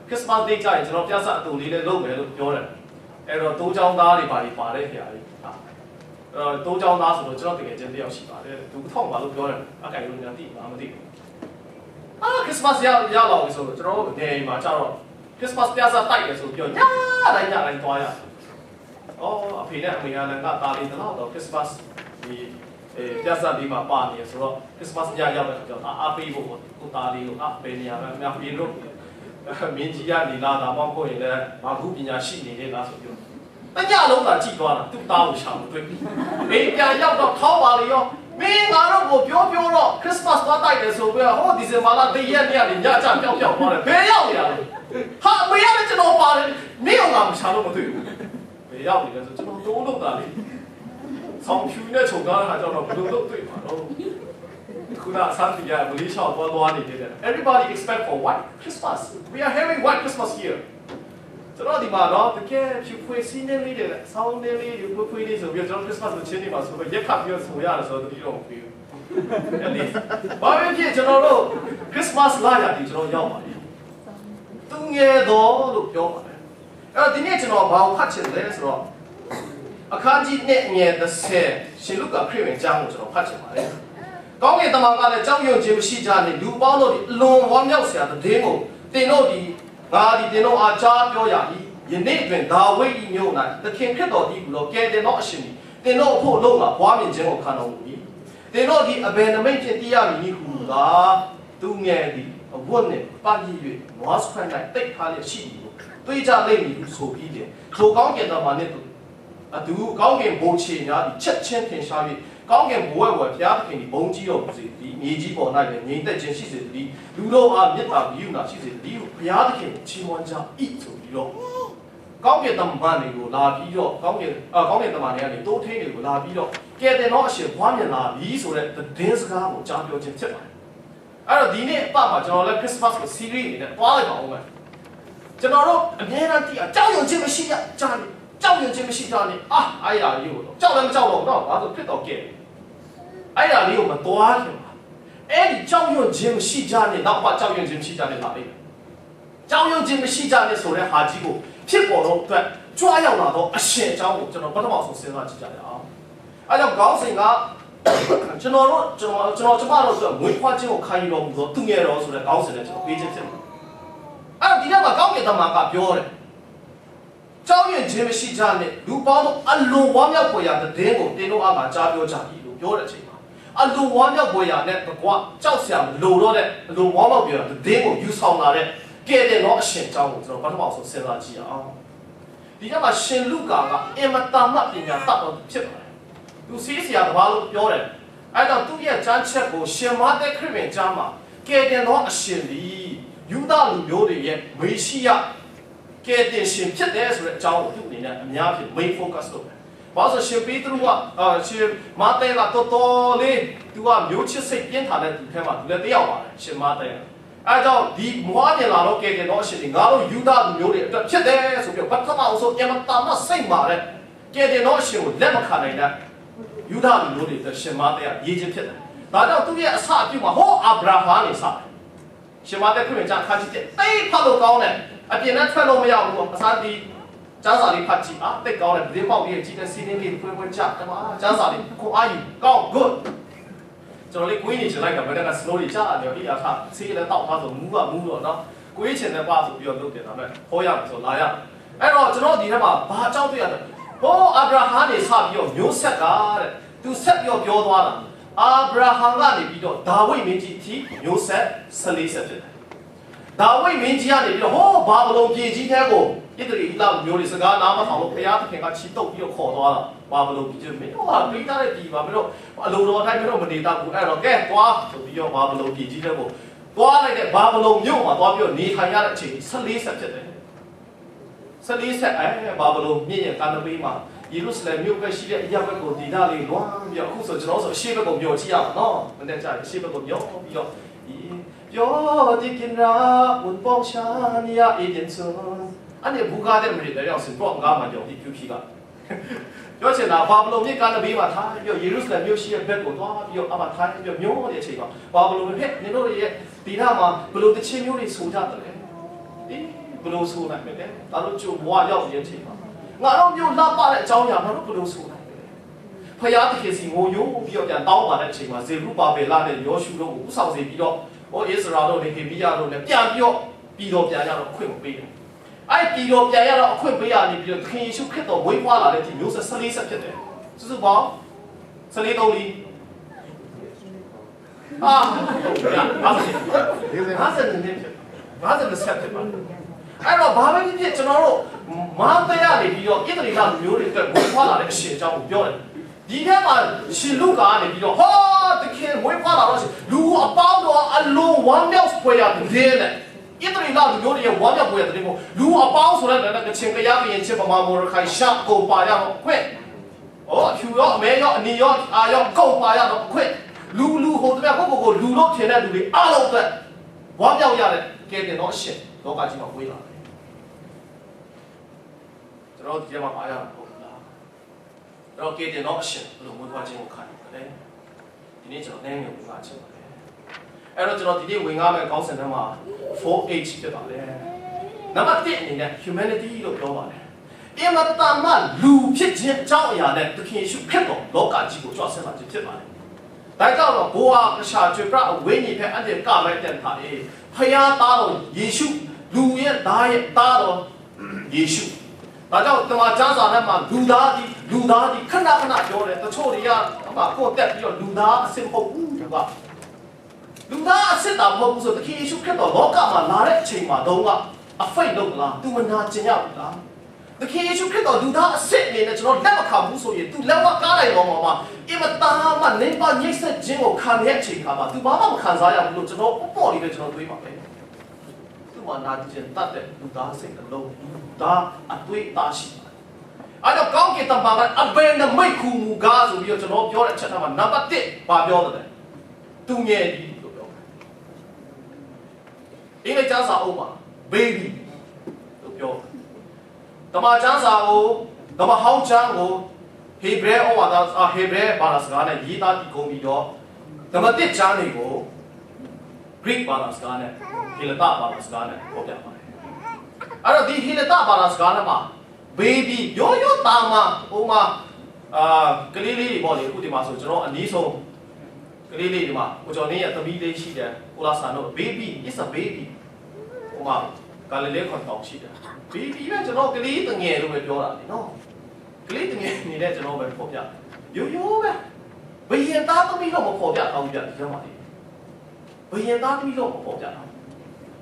Christmas Day ကြရင်ကျွန်တော်ပြဿနာအတူလေးလည်းလုပ်မယ်လို့ပြောတယ်အဲ့တော့တိုးချောင်းသားတွေပါတဲ့ခါလေးတိုးချောင်းသားဆိုတော့ကျွန်တော်တကယ်ချင်းတယောက်ရှိပါတယ်သူထောက်ပါလို့ပြောတယ်အကယ်လို့ညာတိမသိဘူးChristmas ရောက်လာပြီဆိုတော့ကျွန်တော်တို့နေမှာကျတော့ Christmas ပြဿနာတိုက်တယ်ဆိုပြောညတိုင်းသွားရအော်အဖေနဲ့အမေကလည်းငါတားလေးတော့ Christmas ဒီပြဿနာဒီမှာပါနေဆိုတော့ Christmas ညရောက်တဲ့အခါကျတော့အားပေးဖို့ကိုတားလေးကိုဘယ်နေရာမှာအများကြီးလို့မင်းကြီးကနေလာတာမဟုတ်ရင်လည်းဘာခုပညာရှိနေလားဆိုပြောတညလုံးသာကြည့်သွားတာသူ့သားကိုရှာလို့တွေ့ပြီအေးပြန်ရောက်တော့ထောက်ပါလေရောမင်းငါတို့ကိုပြောတော့ Christmas သွားတိုက်တယ်ဆိုပြီးဟိုဒီဇင်ဘာလ1ရက်နေ့ကနေညချပျောက်သွားတယ်ဘယ်ရောက်နေရလဲဟာမရလည်းကျွန်တော်ပါတယ်မင်းကငါမရှာလို့မတွေ့ဘူးဘယ်ရောက်နေလဲဆိုကျွန်တော်တိုးလို့တာလေဆောင်းဖြူနဲ့ချုပ်ကားတာကြောင့်တော့ဘယ်လိုလုပ်တွေ့မှာတော့ခုနဆန်တီယာမလေးရှားသွားနေတယ် Everybody expect for white Christmas we are having white Christmas here ကျွန်တော်ဒီမှာတော့တကယ်ဖြူဖွေးစီးနေလေးတဲ့ဆောင်းနေလေးဖွေးလေးဆိုပြီးကျွန်တော် Christmas ကိုချင်းနေပါဆိုတော့ရက်ခပ်ပြီးဆိုရတယ်ဆိုတော့ဒီတော့ပြီးအဲ့ဒီဘာပဲဖြစ်ကျွန်တော်တို့ Christmas လာရပြီကျွန်တော်ရောက်ပါပြီသူငယ်တော်လို့ပြောပါတယ်အဲ့တော့ဒီနေ့ကျွန်တော်ဘာကိုဖတ်ချင်လဲဆိုတော့အခန်းကြီးနဲ့ငယ်30ရှင်လုကာခရစ်ဝင်ကျမ်းကိုကျွန်တော်ဖတ်ချင်ပါတယ်ကောင်းကင်တမန်ကလည်းကြောက်ရွံ့ခြင်းမရှိကြနဲ့လူပေါင်းတို့ဒီအလွန်ဝမ်းမြောက်စရာတဲ့ဒင်းကိုတင်တို့ဒီငါဒီတင်တို့အားကြားပြောရ၏ယနေ့တွင်ဒါဝိဒ်၏မြို့၌သခင်ခရစ်တော်သည်ဘုလို့ကဲတင်သောအရှင်သည်တင်တို့အဖို့လုံးကဘွားမြင်ခြင်းကိုခံတော်မူ၏တင်တို့ဒီအဘယ်နမိတ်ဖြင့်တရားမည်ဟုသာသူငယ်သည်အဝတ်နှင့်ပတ်ရ၍နွားစခွန်း၌တိတ်ထားလျက်ရှိသည်ကိုတွေးကြလိမ့်မည်ဟုဆိုပြီးတယ်ထိုကောင်းကင်တမန်နှင့်အတူကောင်းကင်ဘိုးချေများသည်ချက်ချင်းထင်ရှား၍ကောင်းကင်ဘဝဘုရားသခင်ဒီဘုံကြီးတော်မူစေသည်မြေကြီးပေါ်၌လည်းငြိမ်သက်ခြင်းရှိစေသည်လူတို့အားမေတ္တာပြုနာရှိစေသည်ဘုရားသခင်ချီးမွမ်းကြ၏ဆိုပြီးတော့ကောင်းကင်တမန်တွေကိုလာပြီးတော့ကောင်းကင်တမန်တွေကနေတိုးထင်းတွေကိုလာပြီးတော့ကဲတင်တော့အရှင်ဘွားမြင်လာပြီဆိုတဲ့သတင်းစကားကိုကြားပြောခြင်းဖြစ်ပါတယ်အဲ့တော့ဒီနေ့အပမှာကျွန်တော်လည်း Christmas ကို series အနေနဲ့တွားလိုက်ပါဦးမယ်ကျွန်တော်တို့အများအားဖြင့်ကြောက်ရွံ့ခြင်းမရှိကြကြားနေကြောက်ရွံ့ခြင်းမရှိကြနဲ့အားရလေးကိုကြောက်လည်းမကြောက်တော့တော့ဘာလို့ဖြစ်တော့ကဲအဲ့ဒါလေးကိုမတွားခင်ပါအဲ့ဒီကြောက်ရွံ့ခြင်းမရှိကြနဲ့နောက်ပါကြောက်ရွံ့ခြင်းမရှိကြနဲ့လာလိမ့်မယ်ကြောက်ရွံ့ခြင်းမရှိကြနဲ့ဆိုတဲ့ဟာကြီးကိုဖြစ်ပေါ်တော့အတွက်ကြွားရောက်လာတော့အရှင်အကြောင်းကိုကျွန်တော်ပထမဆုံးစဉ်းစားကြည့်ကြရအောင်အဲ့တော့ခေါင်းစဉ်ကကျွန်တော်တို့ကျမတို့ဆိုမွေးဖွားခြင်းကိုခံယူတော်မူသောသူငယ်တော်ဆိုတဲ့ခေါင်းစဉ်နဲ့ကျွန်တော်ပေးခြင်းဖြစ်မှာအဲ့တော့ဒီနေ့မှာကောင်းကင်တမန်ကပြောတယ်ကြောက်ရွံ့ခြင်းမရှိကြနဲ့လူပေါင်းတို့အလွန်ဝမ်းမြောက်ဖွယ်ရာတဲ့ဒင်းကိုတင်တို့အားကကြားပြောကြပြီလို့ပြောတဲ့အချိန်မှာအလွန်ဝမ်းမြောက်ဖွယ်ရာနဲ့တကွကြောက်စရာမလိုတော့တဲ့အလွန်ဝမ်းမြောက်ဖွယ်ရာတဲ့ဒင်းကိုယူဆောင်လာတဲ့ကဲတဲ့တော့အရှင်เจ้าကိုကျွန်တော်ပထမဆုံးစဉ်းစားကြည့်အောင်ဒီကမှာရှင်လုကာကအင်မတန်မှပညာတတ်တော်ဖြစ်ပါတယ်သူစီးစရာတပါးလို့ပြောတယ်အဲ့တော့သူ့ရဲ့ကျမ်းချက်ကိုရှင်မသက်ခရစ်ဝင်ကျမ်းမှာကဲတဲ့တော့အရှင်သည်ယူဒလူမျိုးတွေရဲ့မေရှိယကဲတဲ့ရှင်ဖြစ်တယ်ဆိုတဲ့အကြောင်းကိုသူ့အနေနဲ့အများကြီး main focus လုပ်တယ်။ဘာလို့ရှင်ပေတရုကရှင်မာသဲကတော်တော်လေးသူကမျိုးချစ်စိတ်ပြင်းထန်တဲ့သူထဲမှာသူလည်းတယောက်ပါတယ်ရှင်မာသဲအဲကြောင့်ဒီမွားမြင်လာတော့ကဲတဲ့တော့အရှင်ဒီငါတို့ယူဒလူမျိုးတွေအတွက်ဖြစ်တယ်ဆိုပြီးပထမအောင်ဆုံးအမတာမစိတ်မာတဲ့ကဲတဲ့တော့အရှင်ကိုလက်မခံနိုင်တဲ့ယူဒလူမျိုးတွေအတွက်ရှင်မာသဲကရေးချင်းဖြစ်တယ်။ဒါကြောင့်သူ့ရဲ့အစအပြုမှာဟောအာဗြဟံနေစတယ်။ရှင်မာသဲခရစ်ဝင်ကျမ်းခန်းကြီးတဲ့တိတ်ဖတ်လို့ကောင်းတယ်အပြင်နဲ့ထွက်လို့မရဘူးအစားဒီကျန်းစာလေးဖတ်ကြည့်တိတ်ကောင်းတယ်ဒီပေါက်လေးကြီးတဲ့စီးနေလေးဖွင့်ကြတယ်မှာကျန်းစာလေးကိုအားယူကောင်း good ကျွန်တော်လေးကိုင်းနေချင်လိုက်ကဘယ်က slow လေးကြားတယ်ဒီအားထားဆေးလည်းတောက်ထားဆိုမူးတော့နော်ကိုင်းချင်တဲ့ပါဆိုပြီးတော့လုပ်တယ်ဒါပေမဲ့ဟောရမယ်ဆိုလာရအဲ့တော့ကျွန်တော်ဒီထဲမှာဘာအကြောင်းတွေ့ရလဲဟောအာဗြဟံနေစပြီးတော့မျိုးဆက်ကတဲ့သူဆက်ပြီးတော့ပြောသွားတာအာဗြဟံကနေပြီးတော့ဒါဝိဒ်မင်းကြီးအထိမျိုးဆက်14ဆက်ဖြစ်တယ်ဒါဝိဒ်မင်းကြီးကနေပြီးတော့ဟောဘာဗလုန်ပြည်ကြီးထဲကိုဣသရေလမျိုးတွေစကားနားမထောင်လို့ဘုရားသခင်ကချီတုပ်ပြီးတော့ခေါ်သွားတာဘာဗလုန်ပြည်ကြီးမင်းတို့ဟာပြိသားတဲ့ပြည်ပါမင်းတို့အလိုတော်တိုင်းမင်းတို့မနေတတ်ဘူးအဲ့တော့ကဲသွားဆိုပြီးတော့ဘာဗလုန်ပြည်ကြီးထဲကိုသွားလိုက်တဲ့ဘာဗလုန်မြို့မှာသွားပြီးတော့နေထိုင်ရတဲ့အချိန်14ဆက်ဖြစ်တယ်14ဆက်ဘာဗလုန်မြင့်ရဲ့ကန္နပေးမှာယေရုရှလင်မြို့ပဲရှိတဲ့အရာဘက်ကိုဒီနာလေးလွမ်းပြီးတော့အခုဆိုကျွန်တော်ဆိုအရှိဘက်ကိုမျောကြည့်ရအောင်နော်မနေ့ကျအရှိဘက်ကိုမျောပြီးတော့ပြောဒီကင်ရာဝန်ပေါရှာနီယာအေဂျင်ဆွန်အနေဘူကာတဲ့မြေတဲ့ရောက်စင်တော့ငါမှကြောက်ဒီဖြူဖြီကပြောချင်တာဘာဘလုံးမြစ်ကနဘေးမှာထားပြီးတော့ယေရုရှလင်မြို့ရှိတဲ့ဘက်ကိုသွားပြီးတော့အမထားပြီးတော့မျိုးတဲ့အချိန်မှာဘာဘလုံးဟဲ့နင်တို့ရဲ့ဒီနာမှာဘလို့တချင်းမျိုးတွေဆိုကြတယ်လေဒီ ဘလို့ဆိုနိုင်မလဲဒါတို့ကျိုးဘွားရောက်ရင်းချိန်မှာငါတို့မျိုးလှပတဲ့အကြောင်းအရာငါတို့ဘလို့ဆိုနိုင်မလဲဖယားတခင်စီငိုယိုးပြီးတော့ပြန်တောင်းပါတဲ့အချိန်မှာဇေရုပါဗေလနဲ့ယောရှုတို့ကိုဥဆောင်စေပြီးတော့ဟောဣသရာတို့နဲ့ဟေဘိယတို့နဲ့ပြန်ပြီးတော့ပြည်တော်ပြန်ရတော့အခွင့်မပေးဘူးအဲ့ပြည်တော်ပြန်ရတော့အခွင့်ပေးရနေပြီးတော့သခင်ယေရှုခရစ်တော်ဝိဖွာလာတဲ့ဒီမျိုးဆက်14ဆက်ဖြစ်တယ်စုစုပေါင်း14 3လီအာ50နေဖြစ်50ဆက်ဖြစ်ပါအဲ့တော့ဘာပဲဖြစ်ဖြစ်ကျွန်တော်တို့မာသရနေပြီးတော့ဣသရေလမျိုးတွေအတွက်ဝိဖွာလာတဲ့အရှင်အကြောင်းကိုပြောတယ်ဒီထဲမှာရှင်လုကာကနေပြီးတော့ဟောတခင်ဝိဖွာလာတော့လူအပေါင်းတော်အလုံးဝမ်းမြောက်ဖွယ်ရတဲ့တဲ့ဣသရေလမျိုးတွေရဲ့ဝမ်းမြောက်ဖွယ်ရတဲ့ကိုလူအပေါင်းဆိုတဲ့ကချင်ကရကရင်ချစ်ပမာမောရခိုင်ရှာကိုပါရတော့ခွင့်ဩဖြူရောအမဲရောအနီရောအာရောကိုပါရတော့ခွင့်လူဟိုတည်းကိုလူလို့ထင်တဲ့လူတွေအားလုံးအတွက်ဝမ်းမြောက်ရတဲ့ကဲတင်တော့အရှင်လောကကြီးမှာဝေးလာတယ်ကျွန်တော်ဒီထဲမှာပါရတာဟုတ်လားတော့ကဲတင်တော့အရှင်ဘယ်လိုဝေးသွားခြင်းကိုခံရတယ်ဒီနေ့ကျွန်တော်နိုင်ငယ်ဝေးသွားခြင်းပါတယ်အဲ့တော့ကျွန်တော်ဒီနေ့ဝင်ကားမဲ့ခေါင်းစဉ်ထဲမှာ 4H ဖြစ်ပါလေနံပါတ်1အနေနဲ့ humanity လို့ပြောပါတယ်အင်မတန်မှလူဖြစ်ခြင်းအကြောင်းအရာနဲ့သခင်ယေရှုခရစ်တော်လောကကြီးကိုကြွဆင်းလာခြင်းဖြစ်ပါတယ်ဒါကြောင့်တော့ဘိုးဟာပရှာကျွေပြအဝိညာဉ်ဖက်အတဲ့ကမဲ့တဲ့ထားလေဖယားသားတော်ယေရှုလူရဲ့သားရဲ့သားတော်ယေရှုဒါကြောင့်တမန်ကျမ်းစာထဲမှာလူသားဒီခဏခဏပြောတယ်တချို့တွေကကိုယ်တက်ပြီးတော့လူသားအစစ်မဟုတ်ဘူးကွာလူသားအစစ်တာမဟုတ်ဘူးဆိုသခင်ယေရှုခရစ်တော်လောကမှာလာတဲ့အချိန်မှာတော့အဖိတ်လုပ်လားသူမနာကျင်ရဘူးလားသခင်ယေရှုခရစ်တော်လူသားအစစ်အနေနဲ့ကျွန်တော်လက်မခံဘူးဆိုရင်သူလက်ဝါးကားလိုက်တော့မှာအင်မတန်မှနေပါညှိစက်ခြင်းကိုခံရတဲ့အချိန်ခါမှာသူဘာမှမခံစားရဘူးလို့ကျွန်တော်ပေါ့လေးပဲကျွန်တော်တွေးပါပဲသူမနာကျင်တတ်တဲ့လူသားစိတ်အလုံးလူသားအတွေးသားရှိတယ်အဲ့တော့ကောင်းကင်တမန်ကအဘယ်နဲ့မိတ်ခုမူကားဆိုပြီးတော့ကျွန်တော်ပြောတဲ့အချက်မှာနံပါတ်1ဘာပြောတယ်သူငယ်ကြီးလို့ပြောအင်္ဂလိပ်ကျမ်းစာအုပ်မှာ baby လို့ပြောတမန်ကျမ်းစာကိုတမန်ဟောင်းကျမ်းကိုဟေဘရဲဩဝါဒဟေဘရဲဘာသာစကားနဲ့ရေးသားတည်ကုန်ပြီးတော့တမန်1ကျမ်းတွေကို Greek ဘာသာစကားနဲ့ဟေလသဘာသာစကားနဲ့ပြောပြပါတယ်အဲ့တော့ဒီဟေလသဘာသာစကားနဲ့မှာ baby ရိုးတာမှာဟိုမှာကလေးလေးတွေပေါ့လေအခုဒီမှာဆိုကျွန်တော်အနည်းဆုံးကလေးလေးဒီမှာကိုကျော်နေရဲ့သမီးလေးရှိတယ်ကိုလာဆန်တို့ baby is a baby ဟိုမှာကလေးလေးခွန်တောင်းရှိတယ် baby ကကျွန်တော်ကလေးတငယ်လို့ပဲပြောတာလေနော်ကလေးတငယ်နေတဲ့ကျွန်တော်ပဲပေါ်ပြရိုးပဲဘယင်သားသမီးတော့မပေါ်ပြအောင်ပြဒီထဲမှာလေဘယင်သားသမီးတော့မပေါ်ပြတာ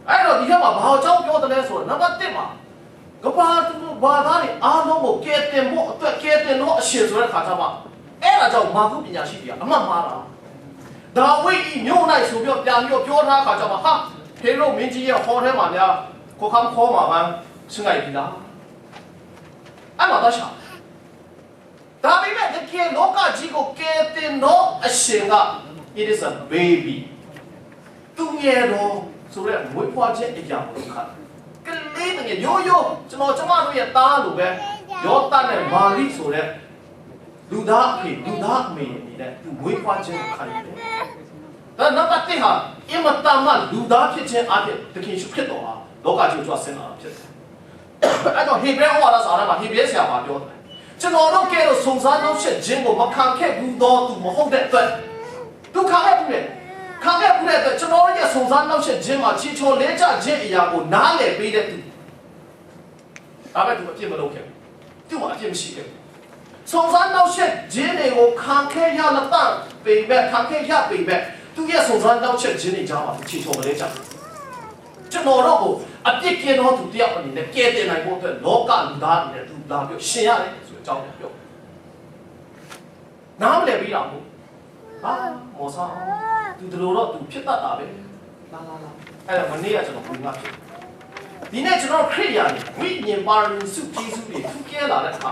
အဲ့တော့ဒီထဲမှာဘာအကြောင်းပြောတယ်လဲဆိုတော့နံပါတ်1မှာကဘာသူဘာသာတွေအားလုံးကိုကဲတင်ဖို့အတွက်ကဲတင်တော့အရှင်ဆိုတဲ့ခါကျမှအဲ့ဒါကြောင့်မာကုပညာရှိတွေကအမှတ်မှားတာဒါဝိဤမြို့၌ဆိုပြီးပြန်ပြီးပြောထားခါကျမှဟာဖေရိုမင်းကြီးရဲ့ဟောထဲမှာများကိုခမ်းခေါ်မှာမှစငိုက်ပြီလားအဲ့မှာတော့ရှာဒါပေမဲ့တကယ်လောကကြီးကိုကဲတင်တော့အရှင်က it is a baby သူငယ်တော်ဆိုတဲ့ဝိဖွာခြင်းအရာကိုခါကလေးတကယ်ရိုးကျွန်တော်ကျမတို့ရဲ့သားလိုပဲယောသနဲ့မာရိဆိုတဲ့လူသားအဖေလူသားအမေနေတဲ့သူဝိဖွာခြင်းကိုခံရတယ်။ဒါနံပါတ်1ဟာအင်မတန်မှလူသားဖြစ်ခြင်းအပြင်သခင်ယေရှုခရစ်တော်ဟာလောကကြီးကိုကြွဆင်းလာတာဖြစ်တယ်။အဲ့တော့ဟေဘရဲဩဝါဒစာထဲမှာဟေဘရဲဆရာကပြောတယ်။ကျွန်တော်တို့ကဲတော့စုံစမ်းနှောက်ယှက်ခြင်းကိုမခံခဲ့ဘူးတော့သူမဟုတ်တဲ့အတွက်ဒုက္ခနဲ့ပြည့်ခံခဲ့ဘူးတဲ့အတွက်ကျွန်တော်ရဲ့စုံစမ်းနှောက်ယှက်ခြင်းမှာချီချော်လဲကျခြင်းအရာကိုနားလည်ပေးတဲ့သူဒါပဲသူအပြစ်မလုပ်ခဲ့ဘူး။သူ့မှာအပြစ်မရှိခဲ့ဘူး။စုံစမ်းနှောက်ယှက်ခြင်းတွေကိုခံခဲ့ရလက်တန့်ပေမဲ့ခံခဲ့ရပေမဲ့သူရဲ့စုံစမ်းနှောက်ယှက်ခြင်းတွေကြားမှာချီချော်လဲကျကျွန်တော်တို့ကိုအပြစ်ကင်းသောသူတယောက်အနေနဲ့ကဲတင်နိုင်ဖို့အတွက်လောကလူသားအနေနဲ့သူလာပြီးရှင်ရတယ်ဆိုတဲ့အကြောင်းကိုပြောနားမလည်ပြီးတော့ဟာမောဆာသူတို့တော့သူဖြစ်တတ်တာပဲလာအဲ့ဒါမနေ့ကကျွန်တော်ဘုရားဖြစ်ဒီနေ့ကျွန်တော်ခရစ်ယာန်ဝိညာဉ်ပါရမီစုကြီးစုတွေသူကဲလာတဲ့အခါ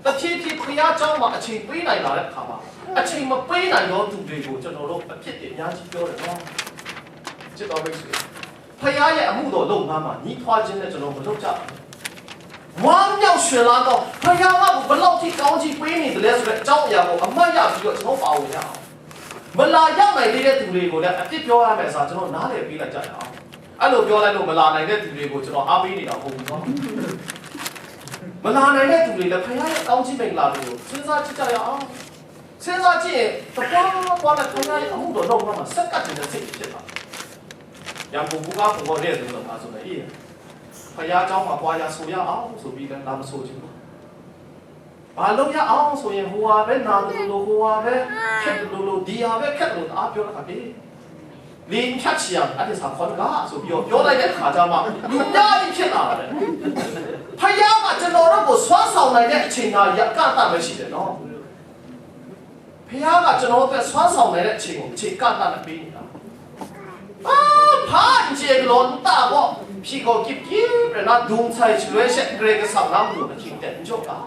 တဖြည်းဖြည်းဘုရားကျောင်းမှာအချိန်ပေးနိုင်လာတဲ့အခါမှာအချိန်မပေးနိုင်တော့သူတွေကိုကျွန်တော်တို့အဖြစ်တွေအများကြီးပြောတယ်နော်ချစ်တော်မိတ်ဆွေဖခင်ရဲ့အမှုတော်လုပ်ငန်းမှာညီးထွားခြင်းနဲ့ကျွန်တော်မလုပ်ကြဘူးဝမ်းမြောက်ရွှင်လာတော့ဖခင်ကဘယ်လောက်ထိကောင်းကြီးပေးနေတယ်လဲဆိုတဲ့အကြောင်းအရာကိုအမှတ်ရပြီးတော့ကျွန်တော်ပါဝင်ရအောင်မလာရောက်နိုင်တဲ့သူတွေကိုလည်းအပြစ်ပြောရမယ်ဆိုတော့ကျွန်တော်နားလည်ပေးလိုက်ကြရအောင် အဲ့လိုပြောလိုက်လို့မလာနိုင်တဲ့သူတွေကိုကျွန်တော်အားပေးနေတာဟုတ်ဘူးနော်မလာနိုင်တဲ့သူတွေလည်းဖခင်ရဲ့ကောင်းချီးမင်္ဂလာတွေကိုစဉ်းစားကြည့်ကြရအောင်စဉ်းစားကြည့်ရင်တပွားပွားနဲ့ဖခင်ရဲ့အမှုတော်တော့မှာစက်ကတ်တဲ့စိတ်ဖြစ်တာရန်ကုန်ကပုံပေါ်တဲ့သူတို့ကဆိုနေအေးဖခင်เจ้าမှာပွားရဆိုရအောင်ဆိုပြီးလည်းလာမဆိုချင်ဘူးဘာလို့ရအောင်ဆိုရင်ဟိုဟာပဲနာလို့ဟိုဟာပဲခက်လို့ဒီဟာပဲခက်လို့အားပြောတာပဲလင်းဖြတ်ချင်အဲ့ဒီစာခေါ်တာဆိုပြီးပြောလိုက်တဲ့ခါကျမှလူများကြီးဖြစ်လာတယ်ဖယားကကျွန်တော်တို့ကိုဆွမ်းဆောင်နိုင်တဲ့အချိန်ကရကတတ်မရှိတယ်နော်ဖယားကကျွန်တော်တို့ဆွမ်းဆောင်နိုင်တဲ့အချိန်ကိုအချိန်ကတတ်နဲ့ပေးနေတာဖာန်ကျေကလုံးတာဘောဖြီကိုကိကိရနာဒုံဆိုင်ရွှေချက်ဂရေကဆောင်နာမှုအချိန်တဲ့ကြောက်တာ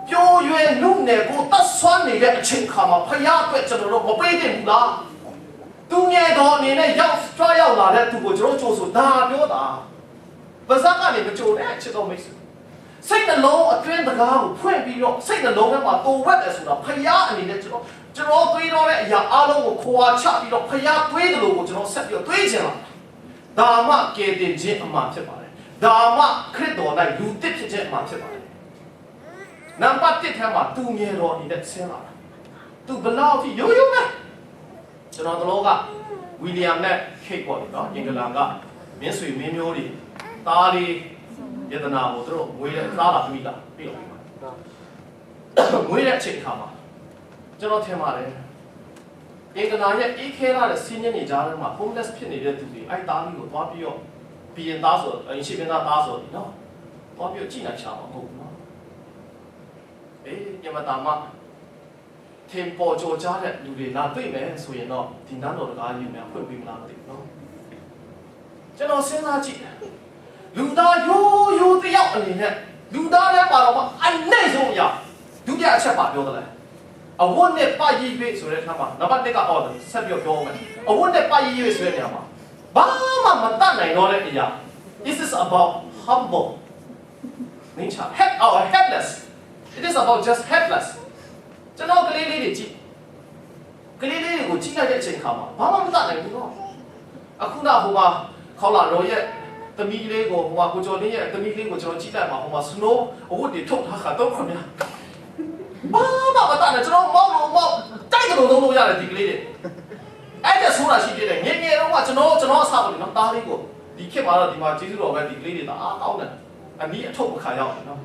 ပြိုရွယ်နုနယ်ကိုတတ်ဆွမ်းနေတဲ့အချိန်ခါမှာဖယားအတွက်ကျွန်တော်တို့မပေးနိုင်ဘူးလားသူငယ်တော်အနေနဲ့ရောက်လာတဲ့သူကိုကျွန်တော်ကြိုးဆိုတာပြောတာပါဇက်ကနေမကြိုနဲ့ချစ်တော်မိတ်ဆွေစိတ်နှလုံးအတွင်းတကားကိုဖွင့်ပြီးတော့စိတ်နှလုံးထဲမှာတိုးဝက်တယ်ဆိုတာဖယားအနေနဲ့ကျွန်တော်တွေးတော့တဲ့အရာအလုံးကိုခွာချပြီးတော့ဖယားတွေးတယ်လို့ကိုကျွန်တော်ဆက်ပြီးတော့တွေးချင်လာဒါမှကယ်တင်ခြင်းအမှန်ဖြစ်ပါတယ်ဒါမှခရစ်တော်၌လူတစ်ဖြစ်ခြင်းအမှန်ဖြစ်ပါတယ်နံပါတ်1ထဲမှာသူငယ်တော်အနေနဲ့ဆင်းလာတာသူဘလောက်ထိရိုးရိုးနဲ့ကျွန်တော်တို့ကဝီလျံနဲ့ခိတ်ပေါ့နော်အင်္ဂလန်ကမြင်းဆွေမင်းမျိုးတွေသားလေးယတနာကိုသူတို့ငွေနဲ့သားလာပြီးတာပြီးတော့ငွေတဲ့အချိန်ခါမှာကျွန်တော်ထင်ပါတယ်အင်္ဂလန်ရဲ့အေးခဲလာတဲ့စီးညနေကြားထဲမှာ homeless ဖြစ်နေတဲ့သူတွေအဲ့သားလေးကိုသွားပြီးတော့ပြည်ရင်သားဆိုအရင်ရှိပင်သားဆိုဒီနော်သွားပြီးတော့ကြည်နိုင်ချာမှာမဟုတ်ဘူးနော်ညမတာမထင်ပေါ်ကြောကြတဲ့လူတွေလာတွေ့မယ်ဆိုရင်တော့ဒီနန်းတော်တကားကြီးများဖွင့်ပြီးမလားမသိဘူးနော်ကျွန်တော်စဉ်းစားကြည့်လူသားရိုးတယောက်အနေနဲ့လူသားလည်းပါတော့မှအနိုင်ဆုံးအရာဒုတိယအချက်ပါပြောတယ်လေအဝတ်နဲ့ပါရည်ပဲဆိုတဲ့အခါမှာနံပါတ်1ကအော်ဆက်ပြောမယ်အဝတ်နဲ့ပါရည်ပဲဆိုတဲ့နေရာမှာဘာမှမတတ်နိုင်တော့တဲ့အရာ This is about humble nature helpless it is about just helplessကျွန်တော်ကလေးလေးတွေကြည့်ကလေးလေးတွေကိုကြည့်လိုက်တဲ့အချိန်ခါမှာဘာမှမတတ်နိုင်ဘူးတော့အခုနဟိုမှာခေါလာရောရဲ့သမီးလေးကိုဟိုမှာကိုကျော်လေးရဲ့သမီးလေးကိုကျွန်တော်ကြည့်လိုက်မှာဟိုမှာ snow အဝတ်တွေထုတ်ထားခါတော့ခင်ဗျာဘာမှမတတ်နိုင်ကျွန်တော်မောက်တိုက်ကြလို့လုပ်ရတယ်ဒီကလေးတွေအဲ့ဒါဆိုတာရှိပြတယ်ငယ်ငယ်တော့ကကျွန်တော်အစားလို့နော်တားလေးကိုဒီခေတ်မှာတော့ဒီမှာကျေးဇူးတော်ပဲဒီကလေးတွေဒါအားကောင်းတယ်အနည်းအထုတ်မခါရောက်တယ်နော်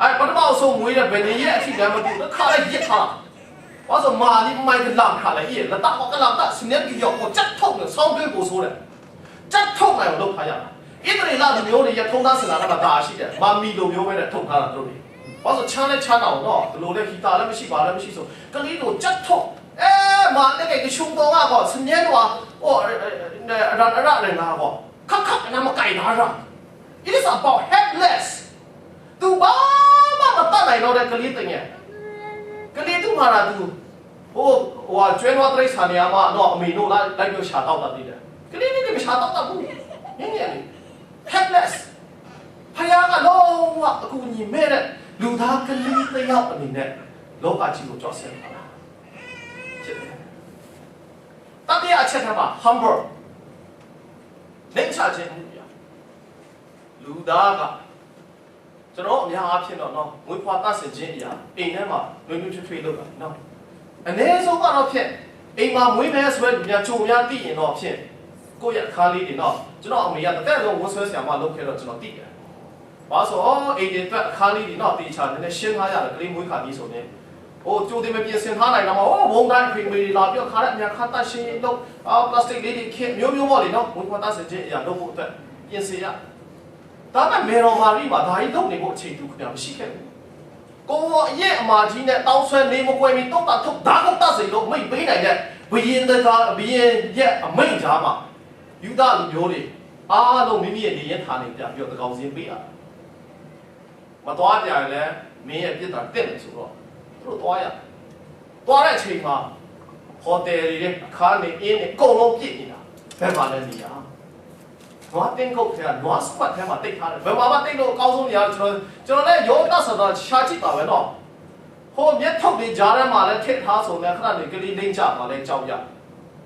အဲ့ပထမဆုံးမွေးတဲ့ဘယ်နေရဲ့အထိလည်းမသိဘူးခါလိုက်ရက်ထားဘာလို့မာလီမိုက်ကလာခါလိုက်ရက်လက်တော့ကလာတာစနေပြီးရောက်ကိုချက်ထုတ်နေဆောင်းတွေးကိုဆိုးတယ်ချက်ထုတ်နိုင်လို့ခါရတာဣသရေလလူမျိုးတွေရထုံးသားစင်လာတာဒါရှိတယ်မာမီလိုမျိုးပဲနဲ့ထုတ်ထားတာတို့တွေဘာလို့ချမ်းနဲ့ချမ်းအောင်တော့ဒီလိုနဲ့ဟီတာလည်းမရှိပါလည်းမရှိဆိုကလေးတို့ချက်ထုတ်မာနဲ့ကရှုံတော့ကတော့စနေတော့ဟိုရလည်းငါတော့ခက်နာမကြိုက်တာရ It is about helpless သူဘာမှမတတ်နိုင်တော့တဲ့ကလေးတင်ရဲ့ကလေးသူမှာလားသူဟိုကျွဲနွားတိရစ္ဆာန်နေရာမှာတော့အမေတို့လိုက်ပြီးရှာတော့တာတည်တယ်ကလေးလေးတွေမရှာတော့တာဘူးငင်းငယ်လေး helpless ဖယားကလုံးဝအခုညီမဲ့တဲ့လူသားကလေးတစ်ယောက်အနေနဲ့လောကကြီးကိုကြောက်စရာပါလားဖြစ်တယ်တတိယအချက်က humble လက်ချခြင်းမှုပြလူသားကကျွန်တော်အများအားဖြင့်တော့မွေးဖွားတတ်ဆင်ခြင်းအရာအိမ်ထဲမှာလွယ်လွယ်ထွေးထွေးလုပ်တာနော်အနည်းဆုံးကတော့ဖြင့်အိမ်မှာမွေးမယ်ဆိုတဲ့လူများကြုံများသိရင်တော့ဖြင့်ကိုယ့်ရဲ့အခါလေးတွေတော့ကျွန်တော်အမေကတက်လုံးဝတ်ဆွဲဆရာမလုပ်ခဲ့တော့ကျွန်တော်သိတယ်ဘာဆိုအိမ်တွေအတွက်အခါလေးတွေတော့တေချာနည်းနည်းရှင်းထားရတယ်ကလေးမွေးခါကြီးဆိုနေဟိုကြိုတင်မပြင်ဆင်ထားနိုင်တော့ဘုံတိုင်းဖေးမေးလာပြီးခါရအများခါတတ်ရှင်းလုပ်ပလတ်စတစ်လေးတွေခင်းမျိုးပေါ့လေနော်မွေးဖွားတတ်ဆင်ခြင်းအရာလုပ်ဖို့အတွက်ပြင်ဆင်ရဒါပေမဲ့မေရော်မာရီမှာဒါကြီးလုပ်နေဖို့အချိန်တူခင်ဗျာမရှိခဲ့ဘူးကိုယ်အရဲ့အမာကြီးနဲ့တောင်းဆွဲနေမကွယ်ပြီးတော့တာထုတ်ဒါကိုတတ်စေလို့မိတ်ပေးနိုင်တဲ့ဘယင်ရဲ့အမိန့်ကြားမှာယူဒလူမျိုးတွေအားလုံးမိမိရဲ့နေရထားနေပြပြီးတော့တကောင်စင်းပေးတာမတော်ကြရင်လည်းမင်းရဲ့ပြစ်တာတက်တယ်ဆိုတော့သူတို့သွားတဲ့အချိန်မှာဟိုတယ်တွေအခါနေအင်းနဲ့အကုန်လုံးပြည့်နေတာဘယ်မှာလဲနေရနွားတင်းကုတ်ထဲကနွားစပတ်ထဲမှာတိတ်ထားတယ်ဘယ်မှာတိတ်လို့အကောင်းဆုံးနေရကျွန်တော်လည်းရောတတ်ဆိုတော့ရှာကြည့်ပါပဲတော့ဟိုမျက်ထုတ်တွေကြားထဲမှာလည်းထစ်ထားဆိုလည်းခဏနေကလေးလိမ့်ကြပါလဲကြောက်ရ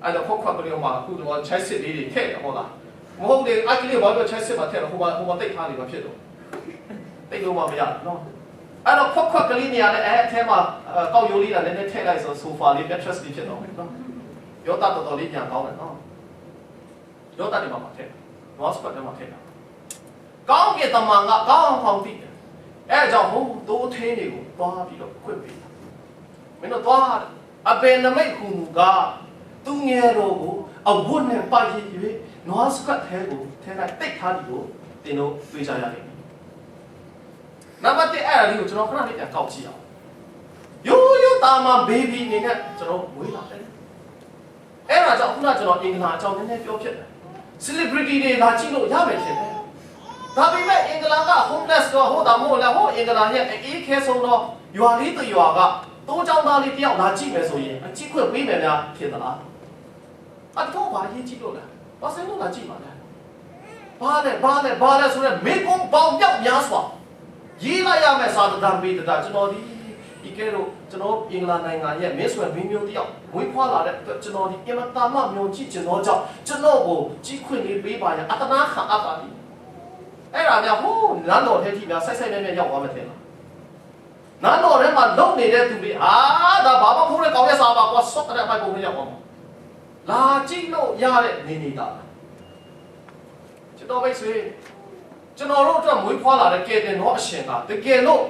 အဲ့တော့ခွက်ကလေးမှာအခုတော့ချိုက်စစ်လေးတွေထည့်တယ်ဟုတ်လား မဟုတ်တယ်အကလေးဘာလို့ချက်စစ်မှာထည့်တော့ဟိုမှာတိတ်ထားနေမှာဖြစ်တော့တိတ်လို့မှမရနော်အဲ့တော့ခွက်ကလေးနေရာနဲ့အဲ့အထဲမှာကောက်ရိုးလေးတာနည်းနည်းထည့်လိုက်ဆိုဆိုဖာလေး mattress လေးဖြစ်တော့မယ်နော်ရောတာတော်တော်လေးပြန်ကောင်းတယ်နော်ရောတာဒီမှာထည့်နော်စပတ်ထဲမှာထည့်တာကောင်းကင်တမန်ကကောင်းကောင်းသိတယ်အဲ့ဒါကြောင့်ဟိုတိုးထင်းတွေကိုသွားပြီးတော့ခွင့်ပေးတာမင်းတို့သွားအပင်နမိတ်ခုကသူငယ်တော်ကိုအဝတ်နဲ့ပါရည်၍နွားစပတ်ထဲကိုထဲလိုက်တိတ်ထားပြီးတော့တင်တို့တွေးကြရတယ်နံပါတ်1အဲ့ဒါလေးကိုကျွန်တော်ခဏလေးပြန်ကောက်ကြည့်အောင်ရိုးတာမဘေဘီအနေနဲ့ကျွန်တော်ဝေးလာတယ်အဲ့ဒါကြောင့်ခုနကျွန်တော်အင်္ဂလာအကြောင်းနည်းနည်းပြောဖြစ်တယ် celebrity တွေလာကြည့်လို့ရမယ်ထင်တယ်ဒါပေမဲ့အင်္ဂလာက homeless တော့ဟိုတာမို့လဲဟိုအင်္ဂလာရဲ့အေးခဲဆုံးတော့ရွာလေးတရွာကတိုးချောင်းသားလေးတယောက်လာကြည့်မယ်ဆိုရင်အကြည့်ခွင့်ပေးမယ်များဖြစ်သလားအတော့ဘာရေးကြည့်လို့လဲဘာဆိုင်လို့လာကြည့်ပါလဲဘာလဲဆိုတော့မေကုံပေါင်းပြောက်များစွာရေးလိုက်ရမယ်စာတမ်းပေးတာကျွန်တော်ဒီကဲတော့ကျွန်တော်အင်္ဂလာနိုင်ငံရဲ့မင်းဆွေမင်းမျိုးတယောက်ဝေးခွာလာတဲ့အတွက်ကျွန်တော်ဒီအမတာမမျိုးကြည့်ကျွန်တော်ကြောင့်ကျွန်တော်ကိုကြည့်ခွင့်လေးပေးပါရအတနာခံအပ်ပါလိအဲ့ဒါများဟိုးနန်းတော်ထဲထိများဆိုက်နဲ့ရောက်သွားမှထင်လားနန်းတော်ထဲမှာလုံနေတဲ့သူတွေဒါဘာမှဖိုးတဲ့ကောင်းရဲ့စာပါကွာစော့တဲ့မိုက်ပုံနဲ့ရောက်သွားမှာလာကြည့်လို့ရတဲ့နေတာကျွန်တော်မိတ်ဆွေကျွန်တော်တို့အတွက်မွေးဖွားလာတဲ့ကယ်တင်တော်အရှင်ကတကယ်လို့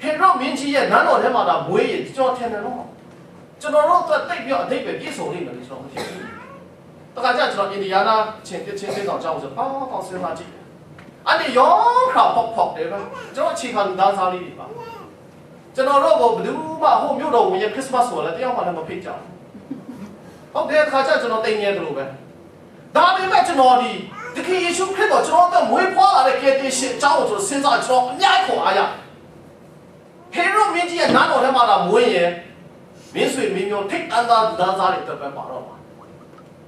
ဟေရောမင်းကြီးရဲ့နန်းတော်ထဲမှာဒါမွေးရင်ကျွန်တော်ထင်တယ်နော်ကျွန်တော်တို့အတွက်တိတ်ပြီးအတိတ်ပဲပြည့်စုံနေတယ်ကျွန်တော်မထင်ဘူးတခါကျကျွန်တော်အင်ဒီယားနာချင်းတောင်ကြောက်ဆိုကောင်းစဉ်းစားကြည့်အဲ့ဒီရောခါဖောက်တယ်ပဲကျွန်တော်အခြေခံလူသားစားလေးတွေပါကျွန်တော်တို့ကဘယ်သူမှဟိုမြို့တော်ဝင်ရခရစ်စမတ်ဆိုလည်းတယောက်မှလည်းမဖိတ်ကြဘူးဟုတ်တယ်ခါကျကျွန်တော်တိတ်နေတယ်လို့ပဲဒါပေမဲ့ကျွန်တော်ဒီတကယ်ယေရှုခရစ်တော်ကျွန်တော်တို့မွေးဖွားလာတဲ့ကယ်တင်ရှင်အကြောင်းကိုကျွန်တော်စဉ်းစားကျွန်တော်အများကြီးခေါ်အားရဟေရိုမင်းကြီးရဲ့နားတော်ထဲမှာလာမွေးရင်မင်းဆွေမင်းမျိုးထိတ်အန်းသားလူသားစားတွေတက်ပဲပါတော့မှာ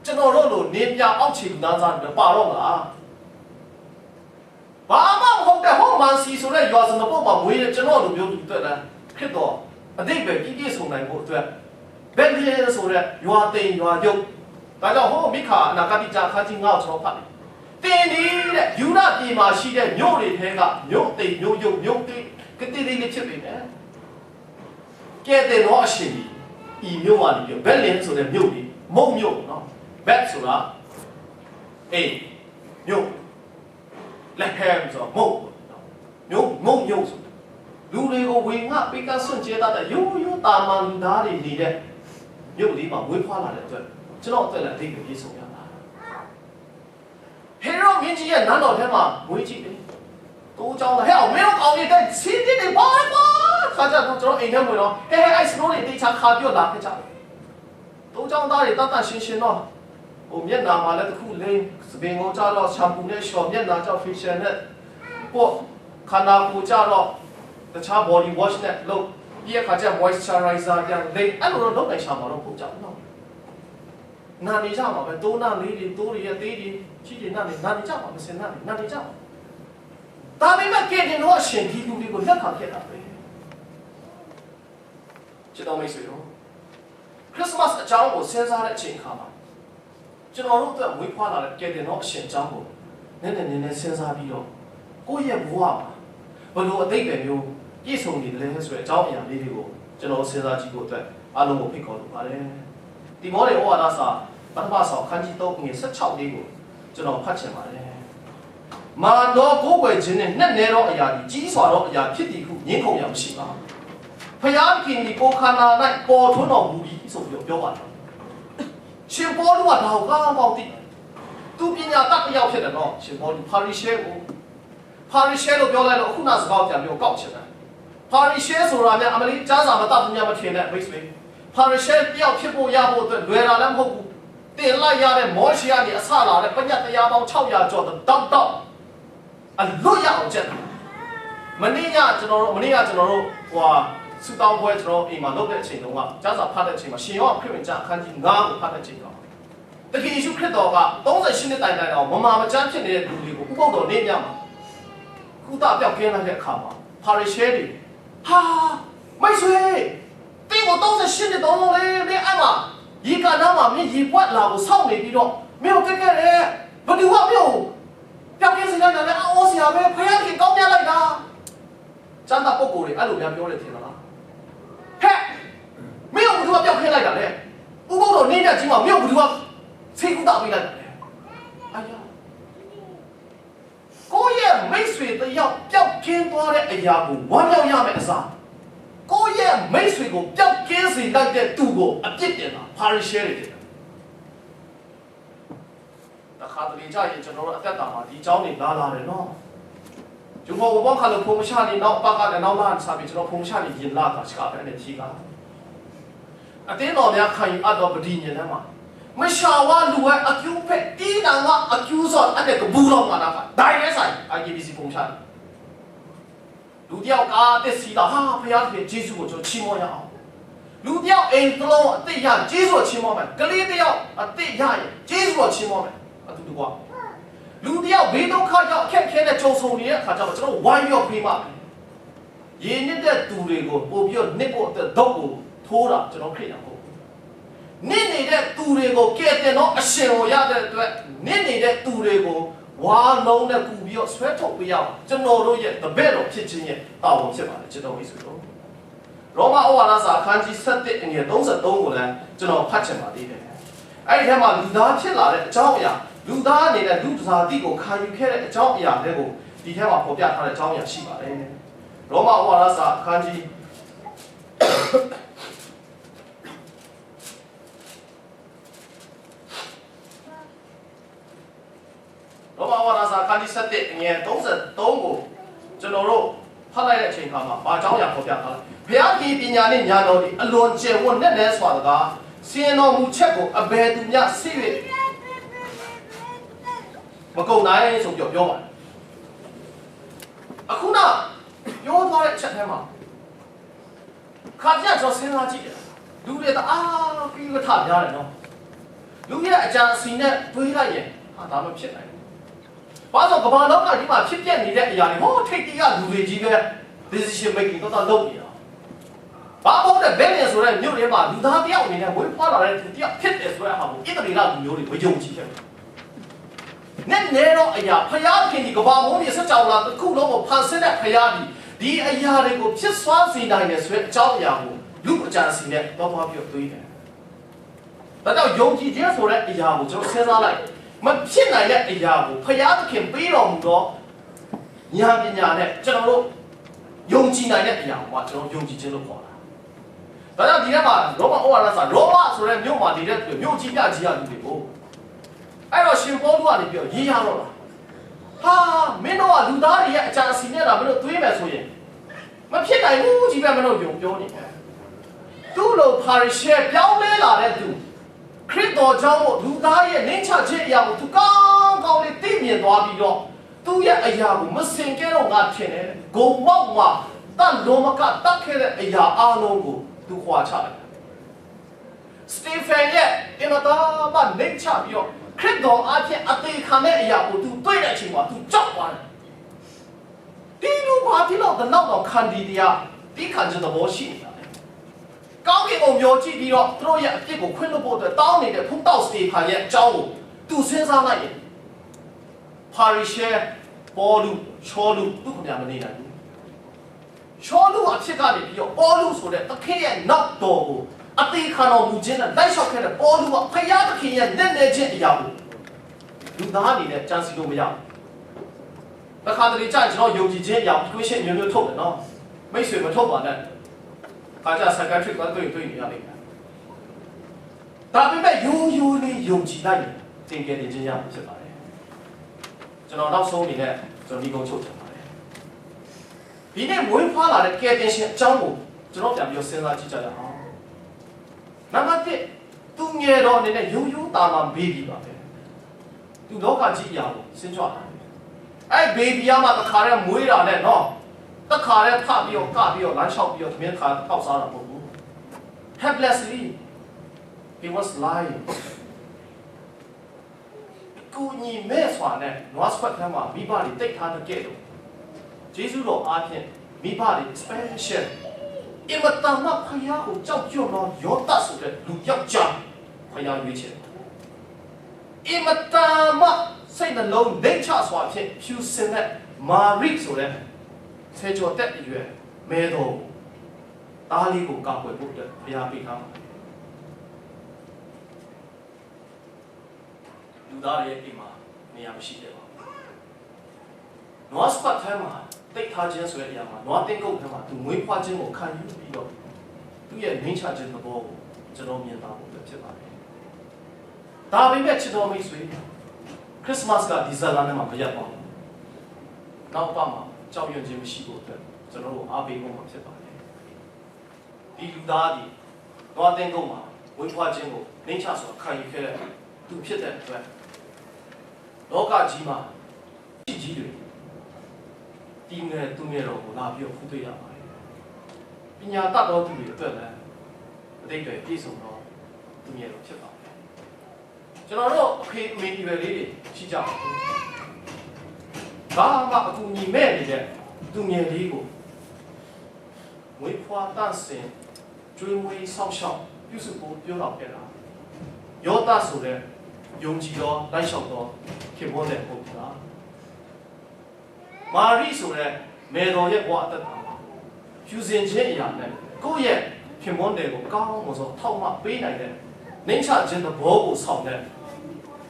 ကျွန်တော်တို့လိုနေပြအောက်ခြေလူသားစားတွေပါတော့မှာဘာမှမဟုတ်တဲ့ဟောမန်စီဆိုတဲ့ရွာစနပုတ်မှာမွေးတဲ့ကျွန်တော်လိုမျိုးလူတက်တယ်ခရစ်တော်အတိတ်ပဲပြည့်စုံနိုင်ဖို့အတွက်ဘယ်လိုဆိုတဲ့ရွာသိမ်ရွာရုပ်ဒါကြောင့်ဟိုမိခါအနာဂတိကြခါကြီးငေါ့ကျွန်တော်ဖတ်တယ်တင်းနေတဲ့ယူနာပြည်မှာရှိတဲ့မြို့တွေထဲကမြို့သိမ်မြို့ရုပ်မြို့သိမ်ကတိလေးလေးဖြစ်နေတယ်ကဲတဲ့တော့အရှင်ကြီးဤမြို့ပါလိပြောဘက်လင်းဆိုတဲ့မြို့ကြီးမုံမြို့နော်ဘက်ဆိုတာအေးမြို့လက်ဟမ်ဆိုမုံမြို့ဆိုလူတွေကိုဝေငှပိကဆွန့်ကျဲတဲ့ရိုးတာမန်လူသားတွေနေတဲ့မြို့လေးမှာဝေးဖွားလာတဲ့အတွက်ကျွန်တော်အတွက်လည်းအသိပြည့်စုံရတာဟေရိုမင်းကြီးရဲ့နန်းတော်ထဲမှာငွေကြည့်တယ်တိုးကြောင်းဟဲ့အောင်မင်းတို့ကောင်းနေတဲ့စီးတဲ့ဘာခါကြတော့ကျွန်တော်အိမ်ထဲဝင်တော့ဟဲ့စနိုးတွေတေချာခါပြော့လာခဲ့ကြတယ်တိုးကြောင်းသားတွေတတ်ရှင်းတော့ဟိုမျက်နာမှာလည်းတစ်ခုလိမ့်စပင်ကိုကြတော့ရှမ်ပူနဲ့ရှော်မျက်နာကြောက် facial နဲ့ပေါ့ခန္ဓာကိုယ်ကြတော့တခြား body wash နဲ့လုပ်ပြီးရခါကျ moisturizer ပြန်လိမ့်အဲ့လိုတော့လုပ်နိုင်ရှာမှာတော့ပုံကြောက်နော်နာနေကြမှာပဲတိုးနာလေးတွေတိုးတွေရဲ့သေးတွေကြီးတွေနာနေကြမှာမစင်နာနေကြမှာဒါပေမဲ့ကဲတင်တော့အရှင်ဒီလူတွေကိုလက်ခံခဲ့တာပဲချစ်တော်မိတ်ဆွေတို့ခရစ်စမတ်အကြောင်းကိုစဉ်းစားတဲ့အချိန်အခါမှာကျွန်တော်တို့အတွက်ဝေးဖွားလာတဲ့ကဲတင်တော့အရှင်အကြောင်းကိုနည်းနည်းစဉ်းစားပြီးတော့ကိုယ့်ရဲ့ဘဝမှာဘယ်လိုအသိဉာဏ်မျိုးပြည့်စုံနေတယ်လဲဆိုတဲ့အကြောင်းအရာလေးတွေကိုကျွန်တော်စဉ်းစားကြည့်ဖို့အတွက်အားလုံးကိုဖိတ်ခေါ်လိုပါတယ်ဒီမော်လေးဩဝါဒစာပထမဆောင်ခန်းကြီး3ငွေ16လေးကိုကျွန်တော်ဖတ်ချင်ပါတယ်မာတော်ကိုယ်ွယ်ခြင်းနဲ့နှက်နေသောအရာကြီးစွာသောအရာဖြစ်သည်ဟုငြင်းခုံရမရှိပါဖျားခင်ဒီကိုခန္ဓာ၌ပေါ်ထွန်းတော်မူပြီးဆိုပြီးပြောပါတယ်ရှင်ပေါလုကဒါကိုကောင်းကောင်းသိသူပညာတတ်တစ်ယောက်ဖြစ်တယ်နော်ရှင်ပေါလုပါရီရှဲလို့ပြောလိုက်တော့ခုနစကားပြန်ပြောကောက်ချင်တယ်ပါရီရှဲဆိုတာများအမလီကျမ်းစာမတတ်ဘူးများမထင်နဲ့မိတ်ဆွေပါရီရှဲတယောက်ဖြစ်ဖို့ရဖို့အတွက်လွယ်တာလည်းမဟုတ်ဘူးတင်လိုက်ရတဲ့မောရှေကနေအစလာတဲ့ပညတ်တရားပေါင်း600ကျော်တောက်အလွတ်ရအောင်ချက်မနေ့ကကျွန်တော်တို့ဟိုစူတောင်းပွဲကျွန်တော်အိမ်မှာလုပ်တဲ့အချိန်တုန်းကကျမ်းစာဖတ်တဲ့အချိန်မှာရှင်ရောခရစ်ဝင်ကျမ်းအခန်းကြီး9ကိုဖတ်တဲ့အချိန်တော့တကယ်ယေရှုခရစ်တော်က38နှစ်တိုင်အောင်မမာမကျမ်းဖြစ်နေတဲ့လူတွေကိုဥပုသ်တော်နေ့ညမှာကုသပြောက်ကင်းလာတဲ့အခါမှာပါရီရှဲတွေဟာမိတ်ဆွေတင်းကို38နှစ်တောင်းလို့လေမင်းအဲ့မှာရေကနားမှာမင်းရေပွက်လာကိုစောင့်နေပြီးတော့မင်းကိုကဲလေ ဘယ်သူကပြောပြောင်းကင်းစင်လိုက်တာလဲအော်ဆရာပဲဖယားခင်ကောင်းပြလိုက်တာကျမ်းသာပုဂ္ဂိုလ်တွေအဲ့လိုများပြောတယ်ထင်လားဟဲ့မင်းကဘယ်သူကပြောင်းခင်းလိုက်တာလဲဥပုသ်တော်နေတဲ့ကြီးမှာမင်းကဘယ်သူကဆေးကုသပေးလိုက်တာလဲအာယာကိုရဲ့မိတ်ဆွေတယောက်ပျောက်ကင်းသွားတဲ့အရာကိုဝမ်းမြောက်ရမယ်အစားကိုရဲ့မိတ်ဆွေကိုပျောက်ကင်းစေလိုက်တဲ့သူကိုအပြစ်တင်တာဖာရီရှဲတွေတင်တာတခါတလေကြာရင်ကျွန်တော်တို့အသက်တာမှာဒီအကြောင်းတွေလာတယ်နော်ကျုံဘောဘောခါလို့ဖုံမချနေတော့ပတ်ကလည်းနောက်လာစားပြီးကျွန်တော်ဖုံချနေရင်လာတာစကားပဲနဲ့ကြီးကအတင်းတော်များခံယူအပ်တော်ပဋိညာဉ်ထဲမှာမရှာဝါလူရဲ့အကျူဖက်တီးနာကအကျူစောအဲ့တဲ့ကပူတော်မှာတာဒိုင်ရဲဆိုင် IGBC ဖုံချတယ်လူတယောက်ကတက်စီတာဟာဖယားခင်ဂျေစုကိုကျွန်တော်ချီးမွမ်းရအောင်လူတယောက်အိမ်တလုံးအသက်ရဂျေစုကိုချီးမွမ်းမယ်ကလေးတယောက်အသက်ရရင်ဂျေစုကိုချီးမွမ်းမယ်အတူတူကလူတယောက်ဘေးဒုက္ခရောက်အခက်ခဲနဲ့ကြုံဆုံနေတဲ့အခါကျတော့ကျွန်တော်ဝိုင်းပြီးဖေးမှရင်းနေတဲ့သူတွေကိုပို့ပြီးတော့နစ်ဖို့အတွက်တော့ကိုထိုးတာကျွန်တော်ခရိယာဟုတ်နစ်နေတဲ့သူတွေကိုကဲတင်တော့အရှင်ကိုရတဲ့အတွက်နစ်နေတဲ့သူတွေကိုဝါလုံးနဲ့ကူပြီးတော့ဆွဲထုတ်ပေးရအောင်ကျွန်တော်တို့ရဲ့တပည့်တော်ဖြစ်ခြင်းရဲ့တာဝန်ဖြစ်ပါတယ်ကျွန်တော်မိတ်ဆွေတို့ရောမဩဝါဒစာအခန်းကြီး7အငယ်33ကိုလည်းကျွန်တော်ဖတ်ချင်ပါသေးတယ်အဲ့ဒီထဲမှာလူသားဖြစ်လာတဲ့အကြောင်းအရာလူသားအနေနဲ့လူသားတိကိုခံယူခဲ့တဲ့အကြောင်းအရာတွေကိုဒီထဲမှာဖော်ပြထားတဲ့အကြောင်းအရာရှိပါတယ်ရောမဩဝါဒစာအခန်းကြီးရောမဩဝါဒစာအခန်းကြီး7အငယ်33ကိုကျွန်တော်တို့ဖတ်လိုက်တဲ့အချိန်ခါမှာဘာအကြောင်းအရာဖော်ပြထားလဲဘုရားကြီးပညာနဲ့ဉာဏ်တော်ဒီအလွန်ကျယ်ဝန်းနဲ့လဲစွာတကားစီရင်တော်မူချက်ကိုအဘယ်သူမျှသိ၍မကုန်နိုင်ဆိုပြောပါတယ်အခုနပြောသွားတဲ့အချက်ထဲမှာခါကြကျွန်တော်စဉ်းစားကြည့်တယ်လူတွေတအားပြီးတော့ထများတယ်နော်လူရဲ့အကြံအစီနဲ့တွေးလိုက်ရင်ဟာဒါမှဖြစ်နိုင်ဘူးဘာလို့ကမ္ဘာလောကကြီးမှာဖြစ်ပျက်နေတဲ့အရာတွေဟောထိတ်တိကလူတွေကြီးပဲ decision making တော့လုပ်နေတာဘာလို့လဲဘယ်နဲ့ဆိုရဲမြို့တွေမှာလူသားတယောက်အနေနဲ့ဝေးဖွာလာတဲ့သူတယောက်ဖြစ်တယ်ဆိုတဲ့ဟာကိုဣတလီလူမျိုးတွေမယုံကြည်ခဲ့ဘူးနဲ့နေတော့အရာဖျားခင်ဒီကဘာမိုးမြေစကြောင်လာတစ်ခုလုံးကိုဖန်ဆင်းတဲ့ဖျားဒီအရာတွေကိုဖြစ်စွာစေနိုင်တယ်ဆိုတဲ့အကြောင်းအရာကိုလူအကြံစီနဲ့တော့သွားပြီးတွေးတယ်။ဒါကြောင့်ယုံကြည်ခြင်းဆိုတဲ့အရာကိုကျွန်တော်စဉ်းစားလိုက်မဖြစ်နိုင်တဲ့အရာကိုဖျားသခင်ပေးတော်မူသောဉာဏ်ပညာနဲ့ကျွန်တော်တို့ယုံကြည်နိုင်တဲ့အရာကိုကျွန်တော်ယုံကြည်ခြင်းလို့ခေါ်တာ။ဒါကြောင့်ဒီထဲမှာရောမဩဝါဒစာရောမဆိုတဲ့မြို့မှာနေတဲ့သူမြို့ကြီးပြကြီးရလူတွေကိုအဲ့တော့ရှင်ပေါလုကနေပြောရေးရတော့လားဟာမင်းတို့ကလူသားတွေရဲ့အကြံအစီနဲ့တာမင်းတို့တွေးမယ်ဆိုရင်မဖြစ်နိုင်ဘူးကြီးပဲမင်းတို့ပြောနေတယ်သူ့လိုပါရီရှဲပြောင်းလဲလာတဲ့သူခရစ်တော်ကြောင့်လူသားရဲ့နှိမ့်ချခြင်းအရာကိုသူကောင်းကောင်းလေးသိမြင်သွားပြီးတော့သူ့ရဲ့အရာကိုမစင်ကြဲတော့ငါထင်တယ်ဂုံမောက်မှာတန်လုံးမကတတ်ခဲ့တဲ့အရာအလုံးကိုသူခွာချလိုက်စတီဖန်ရဲ့အင်တာမနှိမ့်ချပြီးတော့ခရစ်တော်အဖြစ်အသေးခံတဲ့အရာကိုသူတွေ့တဲ့အချိန်မှာသူကြောက်သွားတယ်ဒီလူဘာဖြစ်လို့တော့ခံဒီတရားဒီခံတဲ့သဘောရှိနေတာလေကောင်းကင်ကိုမျောကြည့်ပြီးတော့သူတို့ရဲ့အပြစ်ကိုခွင့်လွှတ်ဖို့အတွက်တောင်းနေတဲ့ဖုန်တောက်စတေဖာရဲ့အကြောင်းကိုသူစဉ်းစားလိုက်ရင်ပါရီရှဲပေါ်လူချောလူသူ့ခင်ဗျာမနေနိုင်ဘူးချောလူအဖြစ်ကနေပြီးတော့ပေါ်လူဆိုတဲ့တခင်ရဲ့နောက်တော်ကိုအသေးခံတော်မူခြင်းနဲ့လိုက်လျှောက်ခဲ့တဲ့ပေါ်လူကဖယားသခင်ရဲ့နဲ့နေခြင်းအရာကိုလူသားအနေနဲ့ကြံစီလို့မရဘူး။တစ်ခါတလေကြာကျွန်တော်ယုံကြည်ခြင်းအရာကိုရှင်းမျိုးမျိုးထုတ်တယ်နော်။မိတ်ဆွေမထုတ်ပါနဲ့။ခါကြ psychiatric ကတွေ့နေရလိမ့်မယ်။ဒါပေမဲ့ရိုးရိုးလေးယုံကြည်လိုက်ရင်သင်္ကေတခြင်းရဖြစ်ပါတယ်။ကျွန်တော်နောက်ဆုံးအနေနဲ့ကျွန်တော်ဒီကုန်းချုပ်ချင်ပါတယ်။ဒီနေ့မွေးဖွားလာတဲ့ကယ်တင်ရှင်အကြောင်းကိုကျွန်တော်ပြန်ပြီးစဉ်းစားကြည့်ကြရအောင်။နံပါတ်1သူငယ်တော်အနေနဲ့ရိုးရိုးသားမှဘေဘီပါပဲ။သူလောကကြီးအရာကိုစဉ်းကြွတာ။အဲ့ဘေဘီကမှတခါတည်းမွေးတာနဲ့နော်။တခါတည်းထပြီးတော့ကပြီးတော့လမ်းလျှောက်ပြီးတော့သမင်းခါတောက်စားတာမဟုတ်ဘူး။ Helplessly he was lying ကိုညီမဲဆွာနဲ့နွားစပတ်ထဲမှာမိဘတွေတိတ်ထားတဲ့ကဲ့သို့ဂျေဇုတော်အားဖြင့်မိဘတွေ special အမတန်မှဖယားကိုကြောက်ရွံ့တော့ယောသဆိုတဲ့လူယောက်ျားဖယားရွေးချယ်အမတန်မှ စိတ်နှလုံးနှိမ့်ချစွာဖြင့်ဖြူစင်တဲ့မာရိဆိုတဲ့ဆယ်ကျော်သက်အရွယ်မဲတော်သားလေးကိုကာကွယ်ဖို့အတွက်ဘုရားပေးထားပါတယ်လူသားရဲ့အိမ်မှာနေရာမရှိတဲ့ပါနွားစပတ်ထဲမှာတိတ်ထားခြင်းဆိုတဲ့အရာမှာနွားတင်းကုတ်ထဲမှာသူမွေးဖွားခြင်းကိုခံယူပြီးတော့သူ့ရဲ့နှိမ့်ချခြင်းသဘောကိုကျွန်တော်မြင်တာဖို့ဖြစ်ပါတယ်ဒါပေမဲ့ချစ်တော်မိတ်ဆွေခရစ်စမတ်ကဒီဇာတ်လမ်းထဲမှာမရပ်ပါဘူးနောက်ပါမှာကြောက်ရွံ့ခြင်းမရှိဖို့အတွက်ကျွန်တော်တို့အားပေးဖို့မှာဖြစ်ပါတယ်ဒီလူသားဒီနွားတင်းကုတ်မှာမွေးဖွားခြင်းကိုနှိမ့်ချစွာခံယူခဲ့တဲ့သူဖြစ်တဲ့အတွက်လောကကြီးမှာကြီးတွေဒီငယ်သူငယ်တော်ကိုလာပြီးတော့ဖူးပေးရပါတယ်ပညာတတ်တော်သူတွေအတွက်လည်းအတိတ်တွေပြည့်စုံတော့သူငယ်တော်ဖြစ်ပါတယ်ကျွန်တော်တို့အဖေအမေဒီပဲလေးတွေရှိကြတယ်ဘာမှအကူအညီမဲ့နေတဲ့သူငယ်လေးကိုမွေးဖွားတန့်စင်ကျွေးမွေးဆောက်ရှောက်ပြုစုဖို့ပြောတော်ခဲ့တာယောသဆိုတဲ့ယုံကြည်သောလိုက်လျှောက်သောခင်ဗျားတဲ့ပုဂ္ဂိုလ်လားမာရိဆိုတဲ့မေတော်ရဲ့ဘဝအသက်တာမှာဖြူစင်ခြင်းအရာနဲ့ကိုယ့်ရဲ့ခင်ဗျားတွေကိုကောင်းမွန်စွာထောက်မှပေးနိုင်တဲ့နှိမ့်ချခြင်းသဘောကိုဆောင်တဲ့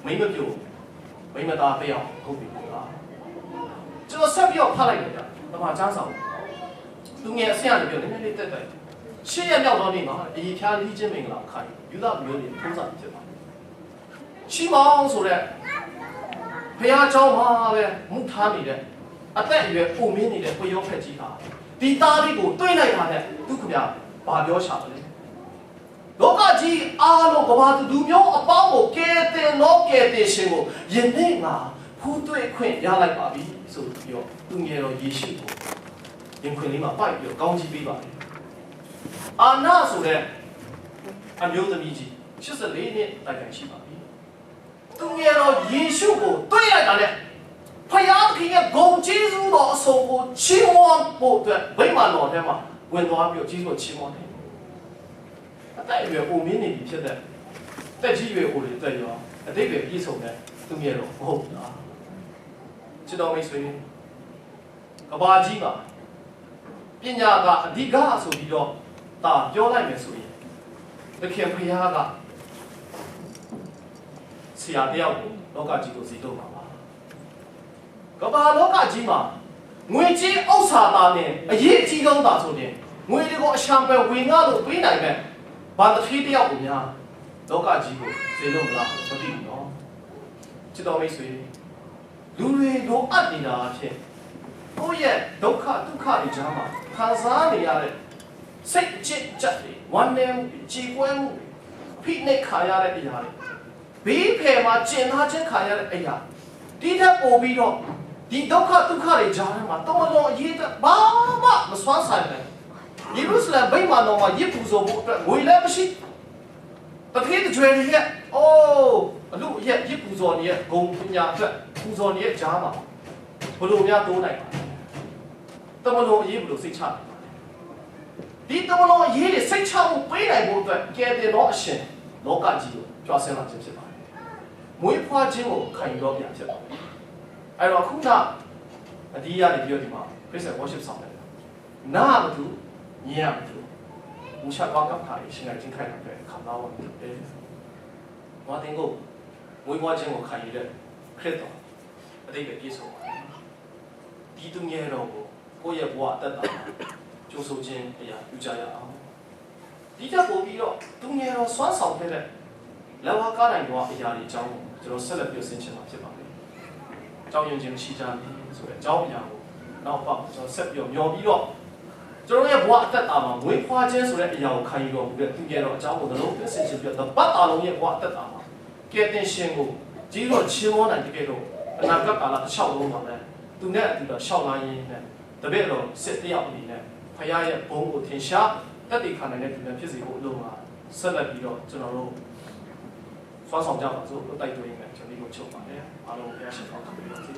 မိမပြိုမိမသားတစ်ယောက်ဟုတ်ပြီလားကျွန်တော်ဆက်ပြီးတော့ဖတ်လိုက်တယ်ဗျ။တမန်ကျမ်းစာသူငယ်အဆင့်အပြောနည်းနည်းလေးတက်တယ်။ရှေ့ရမြောက်တော့နေမှာအရေးဖြားလိချင်းမင်္ဂလာခိုင်ယူဒမျိုးတွေပုံစံဖြစ်ပါတယ်။ရှီမောင်ဆိုတဲ့ဘုရားကျောင်းမှာပဲမူထားနေတဲ့အသက်အရွယ်ပုံမင်းနေတဲ့ဘုယောဖက်ကြီးဟာဒီသားလေးကိုတွေးလိုက်တာနဲ့သူခင်ဗျာဘာပြောရှာလဲလောကကြီးအားလုံးကဘာသူမျိုးအပေါင်းကိုကဲတင်လောကဲတင်ရှင်ကိုယနေ့ငါဖူးတွေ့ခွင့်ရလိုက်ပါပြီဆိုပြီးတော့သူငယ်တော်ယေရှုကိုရင်ခွင်လေးမှာပိုက်ပြီးတော့ကောင်းချီးပေးပါတယ်အာနာဆိုတဲ့အမျိုးသမီးကြီး84နှစ်တိုင်တိုင်ရှိပါပြီသူငယ်တော်ယေရှုကိုတွေးလိုက်တာနဲ့ဖယားသခင်ရဲ့ဂုဏ်ကျေးဇူးတော်အဆုံးကိုချီးမွမ်းဖို့အတွက်ဗိမာန်တော်ထဲမှာဝင်သွားပြီးတော့ကျေးဇူးတော်ချီးမွမ်းတယ်အသက်အရွယ်ပုံမင်းနေပြီဖြစ်တဲ့တက်ကြီးရွယ်ကိုတွေတက်ရောအတိတ်ပဲပြည့်စုံတဲ့သူငယ်တော်မဟုတ်ဘူးလားချစ်တော်မိတ်ဆွေကဘာကြီးမှာပညာကအဓိကဆိုပြီးတော့ဒါပြောလိုက်မယ်ဆိုရင်သခင်ဖယားကဆရာတယောက်ကိုလောကကြီးကိုစီတော့မှာပါကဘာလောကကြီးမှာငွေကြီးဥစ္စာသားနဲ့အရေးကြီးဆုံးတာဆိုရင်ငွေတွေကိုအရှံပဲဝင်ငါလို့ပေးနိုင်မဲ့ဘာတစ်ခေတယောက်ကိုများလောကကြီးကိုစေလို့မလားမသိဘူးနော်ချစ်တော်မိတ်ဆွေလူတွေလိုအပ်နေတာအဖြစ်ကိုယ့်ရဲ့ဒုက္ခဒုက္ခတွေကြားမှာခံစားနေရတဲ့စိတ်ချစ်ချက်တွေဝမ်းနည်းမှုကြေကွဲမှုဖိနှိပ်ခါရတဲ့အရာတွေဘေးဖယ်မှာကျင်ထားခြင်းခါရတဲ့အရာဒီထက်ပိုပြီးတော့ဒီဒုက္ခဒုက္ခတွေကြားထဲမှာတော်တော်အရေးဘာမှမစွမ်းဆိုင်ဘူးယေရုရှလင်ဗိမာန်တော်မှာရစ်ပူဇော်ဖို့အတွက်ငွေလည်းမရှိတတိယကျွေတွေရဲ့အိုးအလူရဲ့ရစ်ပူဇော်နေတဲ့ဂုံပညာအတွက်ပူဇော်နေတဲ့ကြားမှာဘလို့များတိုးနိုင်ပါတမလုံးအရေးဘလို့စိတ်ချတယ်ဒီတမလုံးအရေးတွေစိတ်ချမှုပေးနိုင်ဖို့အတွက်ကဲတင်တော့အရှင်လောကကြီးကိုကြွားဆင်းလာခြင်းဖြစ်ပါတယ်မွေးဖွားခြင်းကိုခံယူတော့ပြန်ဖြစ်ပါတယ်အဲ့တော့ခုနအဒီရနေပြီးတော့ဒီမှာ Praise and Worship ဆောင်တယ်နာမတူညံ့တူ无下光刚牌现在已经开了对看到我我听过每个节目看一个看到အတိတ်ပဲပြည့်စုံပါတယ်ဒီသူငယ်တော်ကိုကိုယ့်ရဲ့ဘဝအသက်တာကျိုးဆိုခြင်းအရာပြုကြရအောင်ဒီတက်ပို့ပြီးတော့သူငယ်တော်စွမ်းဆောင်ခဲ့တဲ့လက်ဝါးကားနိုင်သောအရာတွေအကြောင်းကိုကျွန်တော်ဆက်လက်ပြောဆင်းချင်မှာဖြစ်ပါတယ်အကြောင်းရင်းချင်းရှိကြပြီဆိုတဲ့အကြောင်းအရာကိုနောက်ပါကျွန်တော်ဆက်ပြောမျှော်ပြီးတော့ကျွန်တော်ရဲ့ဘဝအသက်တာမှာမွေးဖွားခြင်းဆိုတဲ့အရာကိုခံယူတော်မူတဲ့သူငယ်တော်အကြောင်းကိုလည်းပြောဆင်းချင်ပြီးတော့ပတ်တာလုံးရဲ့ဘဝအသက်တာမှာကဲတင်ရှင်ကိုကြီးတော့ချင်းမောနိုင်တကယ်တော့အနာဂတ်ကာလတစ်လျှောက်လုံးပါပဲသူနဲ့အတူတော့ရှောက်လာရင်းနဲ့တပည့်တော်စစ်တယောက်အနေနဲ့ဖခင်ရဲ့ဘုန်းကိုထင်ရှားတက်တည်ခံနိုင်တဲ့သူများဖြစ်စေဖို့အလို့မှာဆက်လက်ပြီးတော့ကျွန်တော်တို့ဆွမ်းဆောင်ကြပါစို့တိုက်တွန်းရင်းနဲ့ကျွန်တော်တို့ချုပ်ပါတယ်အားလုံးဘုရားရှင်ကောင်းချီးပေးပါစေ